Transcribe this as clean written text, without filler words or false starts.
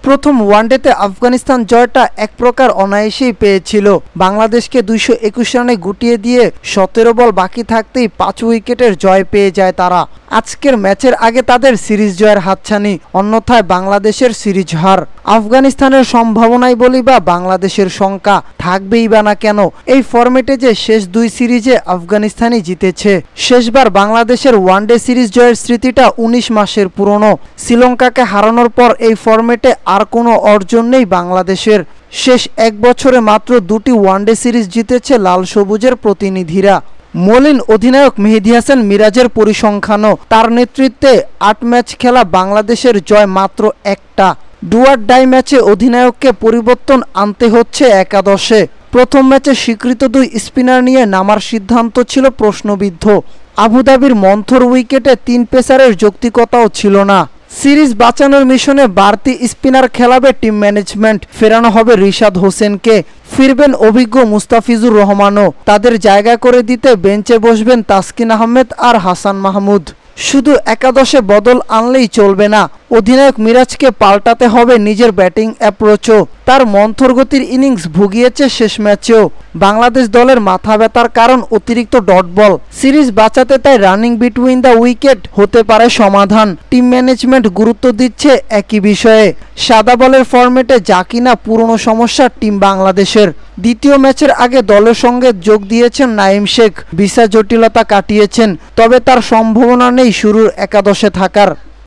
প্রথম ওয়ানডেতে আফগানিস্তান জয়টা এক প্রকার অনায়াসেই পেয়েছিল। বাংলাদেশকে 221 রানে গুটিয়ে দিয়ে 17 বল বাকি থাকতেই 5 উইকেটের জয় পেয়ে যায় তারা। আজকের ম্যাচের আগে তাদের সিরিজ জয়ের হাতছানি, অন্যথায় বাংলাদেশের সিরিজ হার। আফগানিস্তানের সম্ভাবনাই বলি বা বাংলাদেশের শঙ্কা থাকবেই বা না কেন। এই ফরম্যাটে যে শেষ 2 সিরিজে আফগানিস্তানই জিতেছে। শেষবার বাংলাদেশের ওয়ানডে সিরিজ জয়ের স্মৃতিটা 19 মাসের পুরনো। শ্রীলঙ্কাকে হারানোর পর এই ফরম্যাটে আর কোনো অর্জন নেই বাংলাদেশের। শেষ 1 বছরে মাত্র 2টি ওয়ানডে সিরিজ জিতেছে লাল সবুজের প্রতিনিধিরা। মলিন অধিনায়ক মেহেদী হাসান মিরাজের পরিসংখ্যানও, তার নেতৃত্বে 8 ম্যাচ খেলা বাংলাদেশের জয় মাত্র 1টা। ডু অর ডাই ম্যাচে অধিনায়ককে পরিবর্তন আনতে হচ্ছে একাদশে। প্রথম ম্যাচে স্বীকৃত 2 স্পিনার নিয়ে নামার সিদ্ধান্ত ছিল প্রশ্নবিদ্ধ। আবুধাবির মন্থর উইকেটে 3 পেসারের যৌক্তিকতাও ছিল না। সিরিজ বাঁচানোর মিশনে বাড়তি স্পিনার খেলাবে টিম ম্যানেজমেন্ট। ফেরানো হবে রিশাদ হোসেনকে, ফিরবেন অভিজ্ঞ মুস্তাফিজুর রহমানও। তাদের জায়গা করে দিতে বেঞ্চে বসবেন তাসকিন আহমেদ আর হাসান মাহমুদ। শুধু একাদশে বদল আনলেই চলবে না, অধিনায়ক মিরাজকে পাল্টাতে হবে নিজের ব্যাটিং অ্যাপ্রোচও। তার মন্থর গতির ইনিংস ভুগিয়েছে শেষ ম্যাচেও। বাংলাদেশ দলের মাথা ব্যথার কারণ অতিরিক্ত ডট বল। সিরিজ বাঁচাতে তাই রানিং বিটুইন দ্য উইকেট হতে পারে সমাধান। টিম ম্যানেজমেন্ট গুরুত্ব দিচ্ছে একই বিষয়ে। সাদা বলের ফরম্যাটে যা কিনা পুরনো সমস্যা টিম বাংলাদেশের। দ্বিতীয় ম্যাচের আগে দলের সঙ্গে যোগ দিয়েছেন নাঈম শেখ, ভিসা জটিলতা কাটিয়েছেন, তবে তার সম্ভাবনা নেই শুরুর একাদশে থাকার।